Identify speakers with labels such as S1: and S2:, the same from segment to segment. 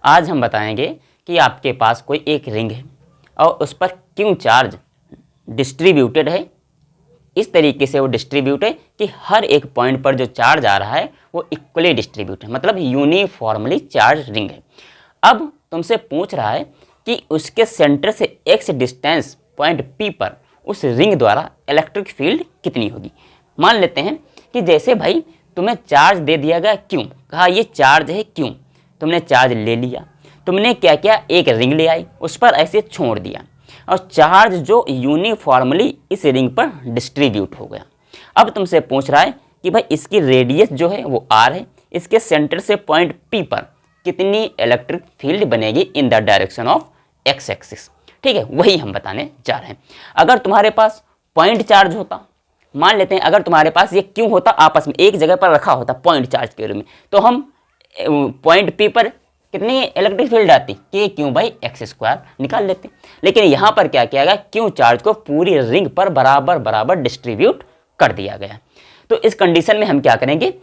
S1: आज हम बताएंगे कि आपके पास कोई एक रिंग है और उस पर क्यों चार्ज डिस्ट्रीब्यूटेड है। इस तरीके से वो डिस्ट्रीब्यूट है कि हर एक पॉइंट पर जो चार्ज आ रहा है वो इक्वली डिस्ट्रीब्यूट है, मतलब यूनिफॉर्मली चार्ज रिंग है। अब तुमसे पूछ रहा है कि उसके सेंटर से x डिस्टेंस पॉइंट P पर उस रिंग द्वारा इलेक्ट्रिक फील्ड कितनी होगी। मान लेते हैं कि जैसे भाई तुम्हें चार्ज दे दिया गया क्यों, कहा ये चार्ज है क्यों, तुमने चार्ज ले लिया, तुमने क्या किया, एक रिंग ले आई, उस पर ऐसे छोड़ दिया और चार्ज जो यूनिफॉर्मली इस रिंग पर डिस्ट्रीब्यूट हो गया। अब तुमसे पूछ रहा है कि भाई इसकी रेडियस जो है वो r है, इसके सेंटर से पॉइंट P पर कितनी इलेक्ट्रिक फील्ड बनेगी in the direction of x axis. ठीक है, वही हम बताने जा रहे हैं। अगर तुम्हारे पास पॉइंट चार्ज होता, मान लेते हैं अगर तुम्हारे पास ये क्यों होता, आपस में एक जगह पर रखा होता पॉइंट चार्ज के रूप में, तो हम पॉइंट P पर कितनी इलेक्ट्रिक फील्ड आती, के क्यों भाई एक्स स्क्वायर निकाल लेते। लेकिन यहाँ पर क्या किया गया, क्यों चार्ज को पूरी रिंग पर बराबर बराबर डिस्ट्रीब्यूट कर दिया गया। तो इस कंडीशन में हम क्या करेंगे,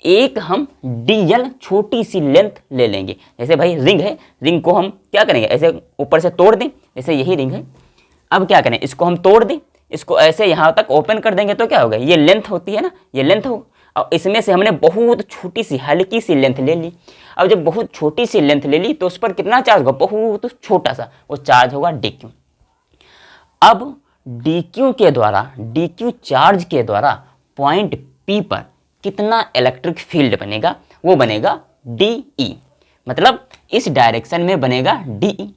S1: एक हम dl छोटी सी लेंथ ले लेंगे। जैसे भाई रिंग है, रिंग को हम क्या करेंगे, ऐसे ऊपर से तोड़ दें, जैसे यही रिंग है। अब क्या करें, इसको हम तोड़ दें, इसको ऐसे यहाँ तक ओपन कर देंगे तो क्या होगा, ये लेंथ होती है ना, ये लेंथ हो, और इसमें से हमने बहुत छोटी सी हल्की सी लेंथ ले ली। अब जब बहुत छोटी सी लेंथ ले ली तो उस पर कितना चार्ज होगा, बहुत छोटा सा, वो चार्ज होगा dq। अब dq के द्वारा, dq चार्ज के द्वारा पॉइंट P पर कितना इलेक्ट्रिक फील्ड बनेगा, वो बनेगा dE, मतलब इस डायरेक्शन में बनेगा dE।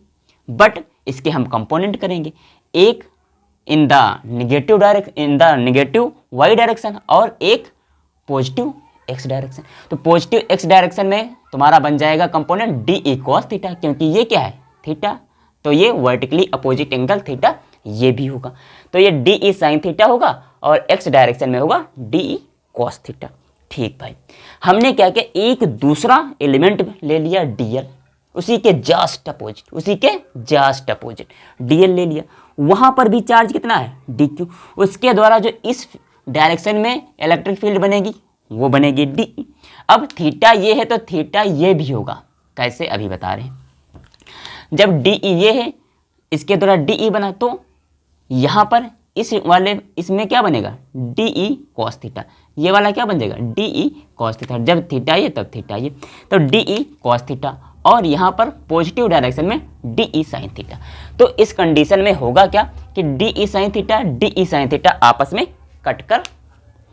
S1: बट इसके हम कंपोनेंट करेंगे, एक in the negative y direction और एक पॉजिटिव x डायरेक्शन। तो पॉजिटिव x डायरेक्शन में तुम्हारा बन जाएगा कंपोनेंट dE cos थीटा, क्योंकि ये क्या है थीटा, तो ये वर्टिकली अपोजिट एंगल थीटा ये भी होगा, तो ये dE sin थीटा होगा और x डायरेक्शन में होगा dE cos थीटा। ठीक भाई, हमने क्या किया, एक दूसरा एलिमेंट ले लिया dl, उसी के जस्ट अपोजिट dl ले लिया, वहां पर भी चार्ज कितना है dq, उसके द्वारा जो इस डायरेक्शन में इलेक्ट्रिक फील्ड बनेगी वो बनेगी dE। अब थीटा ये है तो थीटा ये भी होगा, कैसे अभी बता रहे हैं। जब dE ये है, इसके द्वारा dE बना, तो यहाँ पर इस वाले इसमें क्या बनेगा dE cos थीटा, ये वाला क्या बन जाएगा dE cos थीटा। जब थीटा ये तब थीटा ये, तो dE cos थीटा, और यहाँ पर पॉजिटिव डायरेक्शन में dE sin थीटा। तो इस कंडीशन में होगा क्या कि dE sin थीटा आपस में कटकर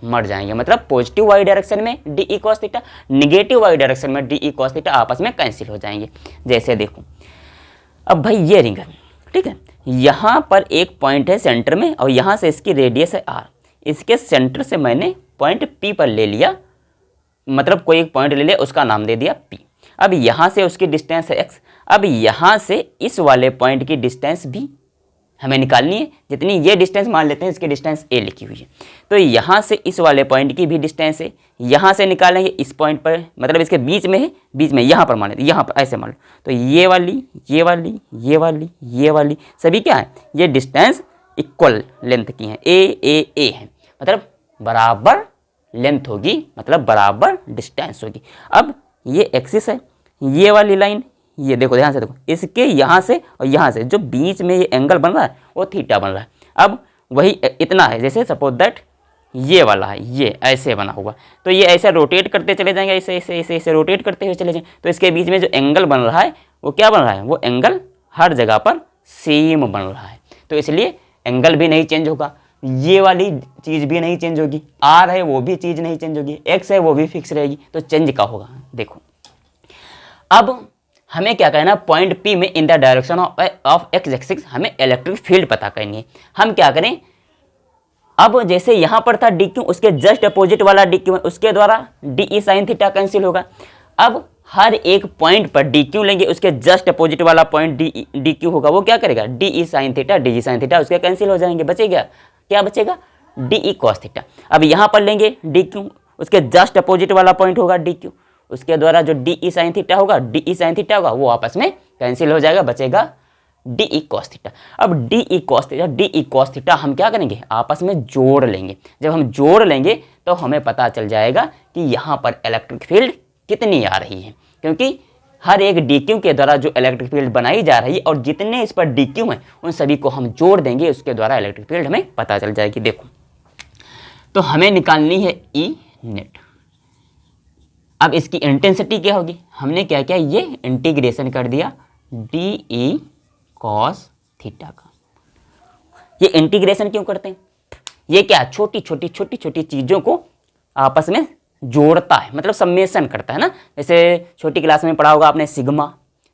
S1: मर जाएंगे, मतलब पॉजिटिव y डायरेक्शन में dE cos theta, negative y direction में dE cos थीटा आपस में कैंसिल हो जाएंगे। जैसे देखो, अब भाई ये रिंग है, ठीक है, यहाँ पर एक पॉइंट है सेंटर में और यहाँ से इसकी रेडियस है r, इसके सेंटर से मैंने पॉइंट P पर ले लिया, मतलब कोई एक पॉइंट ले लिया, उसका नाम दे दिया P। अब यहाँ से उसकी डिस्टेंस है x, अब यहाँ से इस वाले पॉइंट की डिस्टेंस भी हमें निकालनी है, जितनी ये डिस्टेंस मान लेते हैं, इसकी डिस्टेंस a लिखी हुई है, तो यहाँ से इस वाले पॉइंट की भी डिस्टेंस है, यहाँ से निकालेंगे इस पॉइंट पर, मतलब इसके बीच में है, बीच में यहाँ पर मान लेते, यहाँ पर ऐसे मान लो, तो ये वाली ये वाली ये वाली ये वाली सभी क्या है, ये डिस्टेंस इक्वल लेंथ की है, a है, मतलब बराबर लेंथ होगी, मतलब बराबर डिस्टेंस होगी। अब ये एक्सिस है, ये वाली लाइन, ये देखो ध्यान से देखो, इसके यहाँ से और यहाँ से जो बीच में ये एंगल बन रहा है वो थीटा बन रहा है। अब वही इतना है, जैसे सपोज दैट ये वाला है, ये ऐसे बना हुआ, तो ये ऐसे रोटेट करते चले जाएंगे, ऐसे ऐसे ऐसे ऐसे रोटेट करते हुए चले जाएंगे, तो इसके बीच में जो एंगल बन रहा है वो क्या बन रहा है, वो एंगल हर जगह पर सेम बन रहा है, तो इसलिए एंगल भी नहीं चेंज होगा, ये वाली चीज़ भी नहीं चेंज होगी, r है वो भी चीज़ नहीं चेंज होगी, x है वो भी फिक्स रहेगी, तो चेंज का होगा। देखो अब हमें क्या करना है, पॉइंट P में in the direction of x axis हमें इलेक्ट्रिक फील्ड पता करनी है। हम क्या करें, अब जैसे यहाँ पर था dq, उसके जस्ट अपोजिट वाला dq है, उसके द्वारा dE sin थीटा कैंसिल होगा। अब हर एक पॉइंट पर dq लेंगे, उसके जस्ट अपोजिट वाला पॉइंट dq होगा, वो क्या करेगा dE sin थीटा उसके कैंसिल हो जाएंगे, बचेगा क्या, बचेगा dE cos थीटा। अब यहाँ पर लेंगे dq, उसके जस्ट अपोजिट वाला पॉइंट होगा dq, उसके द्वारा जो dE sin थीटा होगा वो आपस में कैंसिल हो जाएगा, बचेगा dE cos थीटा। अब dE cos थीटा हम क्या करेंगे, आपस में जोड़ लेंगे। जब हम जोड़ लेंगे तो हमें पता चल जाएगा कि यहाँ पर इलेक्ट्रिक फील्ड कितनी आ रही है, क्योंकि हर एक डी क्यू के द्वारा जो इलेक्ट्रिक फील्ड बनाई जा रही है और जितने इस पर डी क्यू हैं उन सभी को हम जोड़ देंगे, उसके द्वारा इलेक्ट्रिक फील्ड हमें पता चल जाएगी। देखो, तो हमें निकालनी है ई नेट। अब इसकी इंटेंसिटी क्या होगी, हमने क्या किया, ये इंटीग्रेशन कर दिया डी ई कॉस थीटा का। ये इंटीग्रेशन क्यों करते हैं, ये क्या छोटी छोटी चीज़ों को आपस में जोड़ता है, मतलब सम्मेशन करता है ना। जैसे छोटी क्लास में पढ़ा होगा आपने सिग्मा,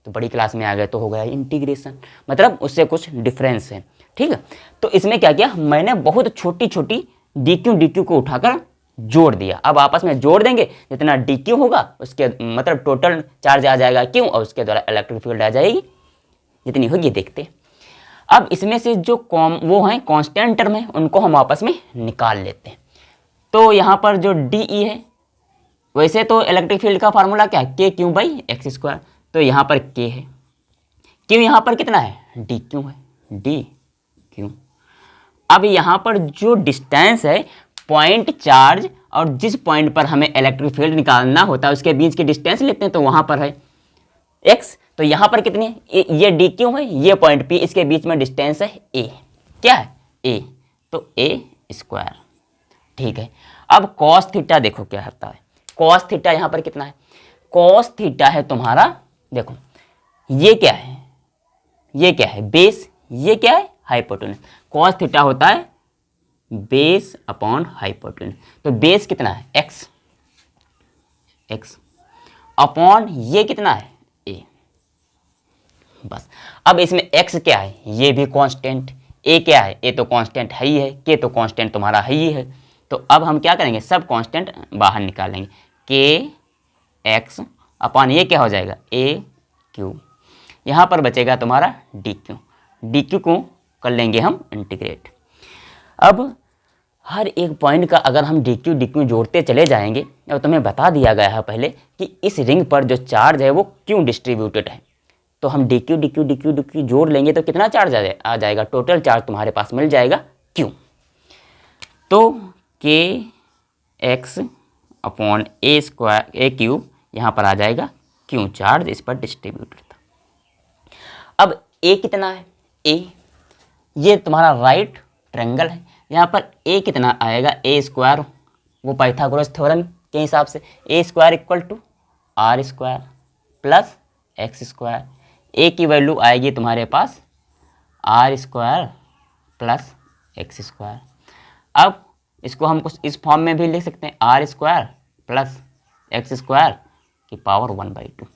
S1: तो बड़ी क्लास में आ गए तो हो गया इंटीग्रेशन, मतलब उससे कुछ डिफरेंस है। ठीक है, तो इसमें क्या किया, मैंने बहुत छोटी छोटी डी क्यू को उठाकर जोड़ दिया। अब आपस में जोड़ देंगे, जितना डी क्यू होगा उसके मतलब टोटल चार्ज आ जाएगा क्यों, और उसके द्वारा इलेक्ट्रिक फील्ड आ जाएगी, जितनी होगी देखते। अब इसमें से जो वो हैं कांस्टेंट टर्म है उनको हम आपस में निकाल लेते हैं। तो यहाँ पर जो डी ई है, वैसे तो इलेक्ट्रिक फील्ड का फार्मूला क्या है, के क्यू बाई एक्स स्क्वायर, तो यहाँ पर के है, क्यू यहाँ पर कितना है, डी क्यू है, डी क्यू। अब यहाँ पर जो डिस्टेंस है पॉइंट चार्ज और जिस पॉइंट पर हमें इलेक्ट्रिक फील्ड निकालना होता है उसके बीच की डिस्टेंस लेते हैं, तो वहाँ पर है एक्स, तो यहाँ पर कितनी है, ये डी क्यू है, ये पॉइंट पी, इसके बीच में डिस्टेंस है ए, क्या है ए, तो ए स्क्वायर। ठीक है, अब कॉस थीटा देखो क्या होता है, कॉस थीटा यहाँ पर कितना है, कॉस थीटा है तुम्हारा, देखो ये क्या है, ये क्या है बेस, ये क्या है हाइपोटेन्यूज। कॉस थीटा होता है बेस अपॉन हाइपोटेन्यूज, तो बेस कितना है एक्स, एक्स अपॉन ये कितना है ए, बस। अब इसमें x क्या है, ये भी कांस्टेंट, a क्या है, a तो कांस्टेंट है ही है, k तो कांस्टेंट तुम्हारा है ही है। तो अब हम क्या करेंगे, सब कांस्टेंट बाहर निकालेंगे, k x अपॉन ये क्या हो जाएगा a q, यहाँ पर बचेगा तुम्हारा डी क्यू, डी क्यू को कर लेंगे हम इंटीग्रेट। अब हर एक पॉइंट का अगर हम डी क्यू जोड़ते चले जाएंगे, और तुम्हें बता दिया गया है पहले कि इस रिंग पर जो चार्ज है वो क्यों डिस्ट्रीब्यूटेड है, तो हम डी क्यू जोड़ लेंगे तो कितना चार्ज आ जाएगा, टोटल चार्ज तुम्हारे पास मिल जाएगा क्यू, तो के एक्स अपॉन ए स्क्वायर ए क्यूब यहाँ पर आ जाएगा क्यू, चार्ज इस पर डिस्ट्रीब्यूटेड था। अब ए कितना है, ए ये तुम्हारा राइट ट्रायंगल है, यहाँ पर ए कितना आएगा, ए स्क्वायर, वो पाइथागोरस थ्योरम के हिसाब से A square equal to R square plus X square, A की वैल्यू आएगी तुम्हारे पास R square plus X square. अब इसको हम कुछ इस फॉर्म में भी लिख सकते हैं, R square plus X square की पावर 1/2।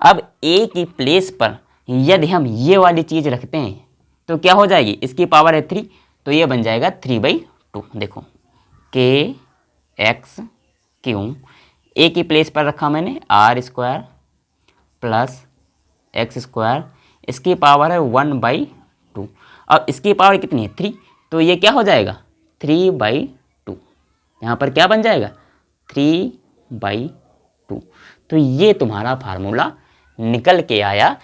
S1: अब ए की प्लेस पर यदि हम ये वाली चीज़ रखते हैं तो क्या हो जाएगी, इसकी पावर है 3, तो ये बन जाएगा 3/2। देखो के एक्स क्यू, ए की प्लेस पर रखा मैंने R square plus X square, इसकी पावर है 1/2, अब इसकी पावर कितनी है 3, तो ये क्या हो जाएगा 3/2, यहाँ पर क्या बन जाएगा 3/2। तो ये तुम्हारा फार्मूला निकल के आया।